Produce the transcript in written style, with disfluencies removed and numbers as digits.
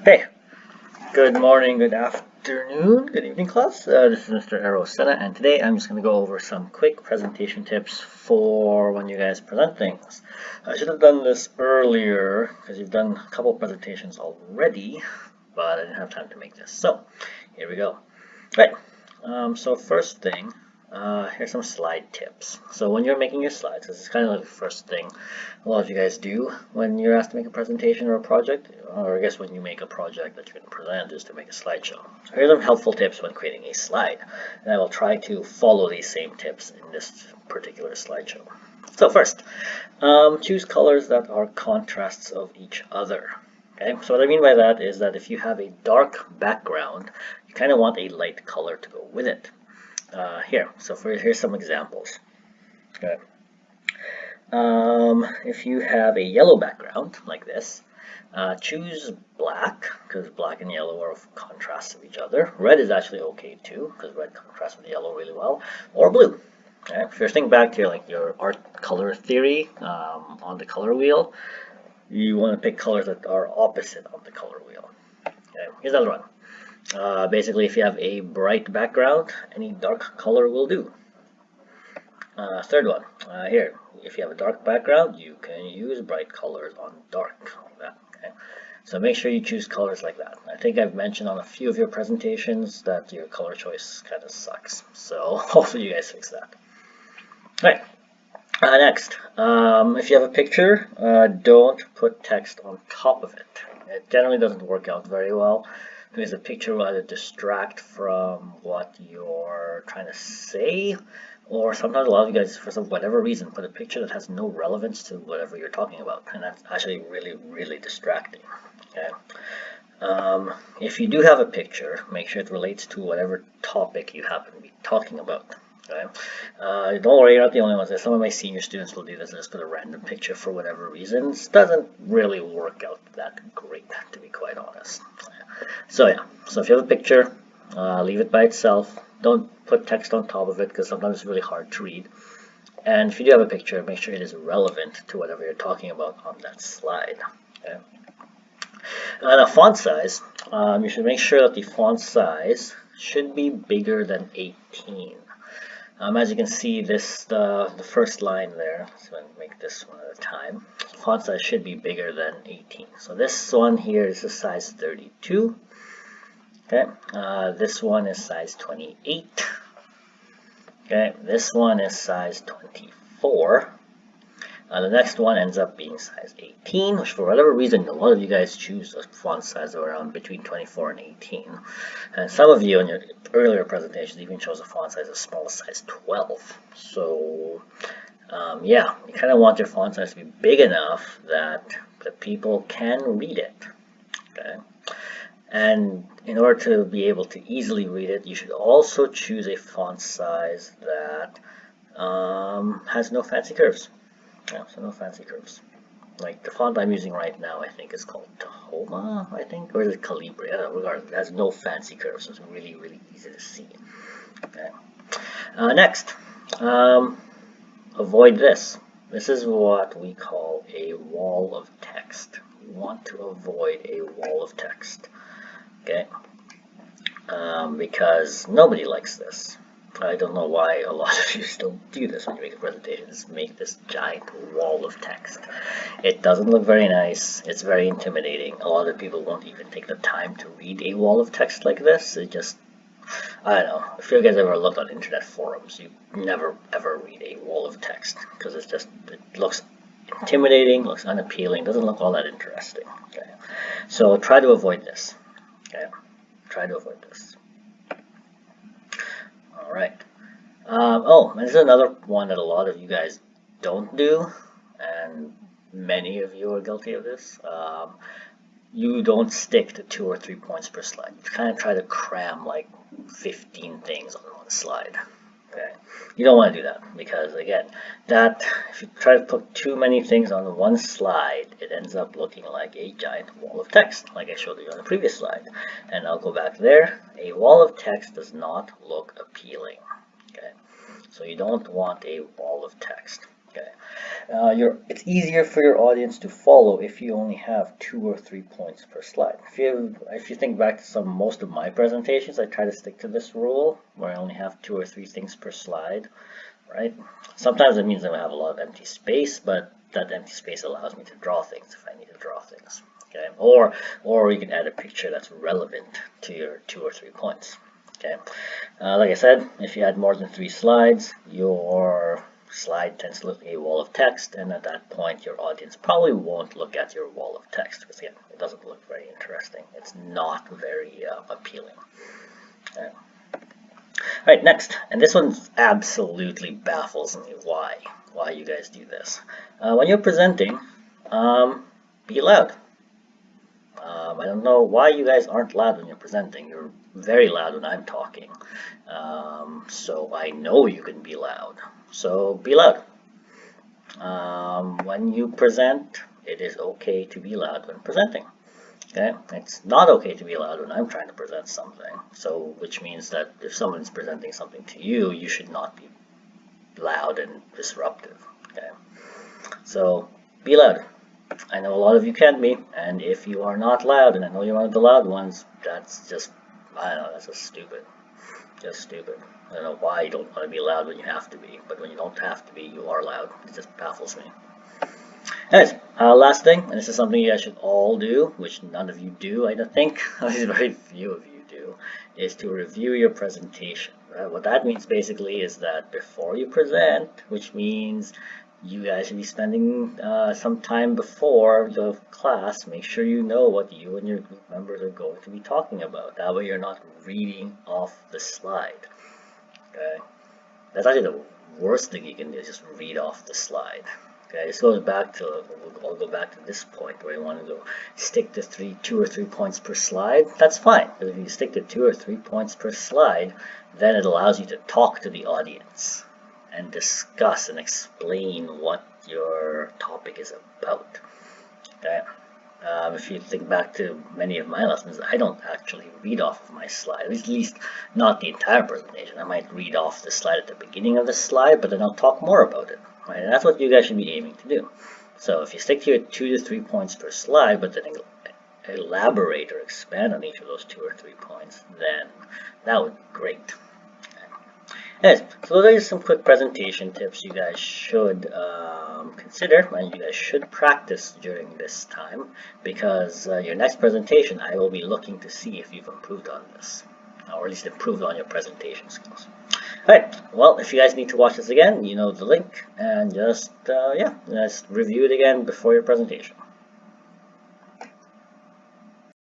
Hey, good morning, good afternoon, good evening, class. This is Mr. Arosena, and today I'm just going to go over some quick presentation tips for when you guys present things. I should have done this earlier because you've done a couple presentations already, but I didn't have time to make this. So here we go. Right. So first thing. Here's some slide tips. So when you're making your slides, this is kind of like the first thing a lot of you guys do when you're asked to make a presentation or a project, or I guess when you make a project that you're going to present is to make a slideshow. So here's some helpful tips when creating a slide, and I will try to follow these same tips in this particular slideshow. So first, choose colors that are contrasts of each other. Okay, so what I mean by that is that if you have a dark background, you kind of want a light color to go with it. Here's some examples. Okay. If you have a yellow background like this, choose black because black and yellow are contrasts of each other. Red is actually okay too because red contrasts with yellow really well. Or blue. Okay. If you're thinking back to your art color theory on the color wheel, you want to pick colors that are opposite of the color wheel. Okay. Here's another one. Basically, if you have a bright background, any dark color will do. Third one, here, if you have a dark background, you can use bright colors on dark, like that. Okay? So make sure you choose colors like that. I think I've mentioned on a few of your presentations that your color choice kind of sucks. So hopefully you guys fix that. All right. Next, if you have a picture, don't put text on top of it. It generally doesn't work out very well, because the picture will either distract from what you're trying to say, or sometimes a lot of you guys, for whatever reason, put a picture that has no relevance to whatever you're talking about, and that's actually really, really distracting. Okay. If you do have a picture, make sure it relates to whatever topic you happen to be talking about. Okay. Don't worry, you're not the only ones. Some of my senior students will do this and just put a random picture for whatever reasons. Doesn't really work out that great, to be quite honest. So yeah, so if you have a picture, leave it by itself. Don't put text on top of it because sometimes it's really hard to read. And if you do have a picture, make sure it is relevant to whatever you're talking about on that slide. Okay. Now font size, you should make sure that the font size should be bigger than 18. As you can see, the first line there, so I'm going to make this one at a time. Font size should be bigger than 18. So this one here is a size 32. Okay, this one is size 28. Okay, this one is size 24. The next one ends up being size 18, which for whatever reason, a lot of you guys choose a font size of around between 24 and 18. And some of you in your earlier presentations even chose a font size as small as size 12. So, yeah, you kind of want your font size to be big enough that the people can read it. Okay. And in order to be able to easily read it, you should also choose a font size that has no fancy curves. Yeah, so no fancy curves. Like the font I'm using right now, I think is called Tahoma, I think, or is it Calibri? I don't know, regardless, it has no fancy curves, so it's really, really easy to see. Okay. Next, avoid this. This is what we call a wall of text. You want to avoid a wall of text, okay? Because nobody likes this. I don't know why a lot of you still do this when you make a presentation, is make this giant wall of text. It doesn't look very nice, it's very intimidating. A lot of people won't even take the time to read a wall of text like this. It just, I don't know, if you guys ever looked on internet forums, you never ever read a wall of text, because it looks intimidating, looks unappealing, doesn't look all that interesting. Okay? So try to avoid this. Okay? Try to avoid this. Alright. And this is another one that a lot of you guys don't do, and many of you are guilty of this. You don't stick to 2 or 3 points per slide. You kind of try to cram like 15 things on one slide. Okay. You don't want to do that because, again, if you try to put too many things on one slide, it ends up looking like a giant wall of text, like I showed you on the previous slide. And I'll go back there. A wall of text does not look appealing. Okay. So you don't want a wall of text. Okay. It's easier for your audience to follow if you only have 2 or 3 points per slide. If you think back to most of my presentations, I try to stick to this rule where I only have 2 or 3 things per slide, right? Sometimes it means I have a lot of empty space, but that empty space allows me to draw things if I need to draw things. Okay, or you can add a picture that's relevant to your 2 or 3 points. Okay, like I said, if you had more than 3 slides, your slide tends to look like a wall of text, and at that point your audience probably won't look at your wall of text because again, it doesn't look very interesting. It's not very appealing. Okay. All right, next, and this one absolutely baffles me why you guys do this. When you're presenting, be loud. I don't know why you guys aren't loud when you're presenting. You're very loud when I'm talking. So I know you can be loud. So be loud. When you present, it is okay to be loud when presenting. Okay, it's not okay to be loud when I'm trying to present something. So, which means that if someone's presenting something to you, you should not be loud and disruptive. Okay, so be loud. I know a lot of you can be, and if you are not loud, and I know you're one of the loud ones, that's just, I don't know, that's just stupid. Just stupid. I don't know why you don't want to be loud when you have to be, but when you don't have to be, you are loud. It just baffles me. Anyways, last thing, and this is something you guys should all do, which none of you do, I don't think, very few of you do, is to review your presentation. Right? What that means basically is that before you present, which means you guys should be spending some time before the class, make sure you know what you and your group members are going to be talking about. That way you're not reading off the slide. Okay? That's actually the worst thing you can do, is just read off the slide. Okay, this goes back to, I'll go back to this point where you want to go stick to 2 or 3 points per slide. That's fine, because if you stick to 2 or 3 points per slide, then it allows you to talk to the audience and discuss and explain what your topic is about. Okay. If you think back to many of my lessons, I don't actually read off of my slide, at least not the entire presentation. I might read off the slide at the beginning of the slide, but then I'll talk more about it. Right? And that's what you guys should be aiming to do. So if you stick to your 2 to 3 points per slide, but then elaborate or expand on each of those 2 or 3 points, then that would be great. Anyways, so those are some quick presentation tips you guys should consider and you guys should practice during this time, because your next presentation I will be looking to see if you've improved on this, or at least improved on your presentation skills. Alright, well, if you guys need to watch this again, you know the link, and just review it again before your presentation.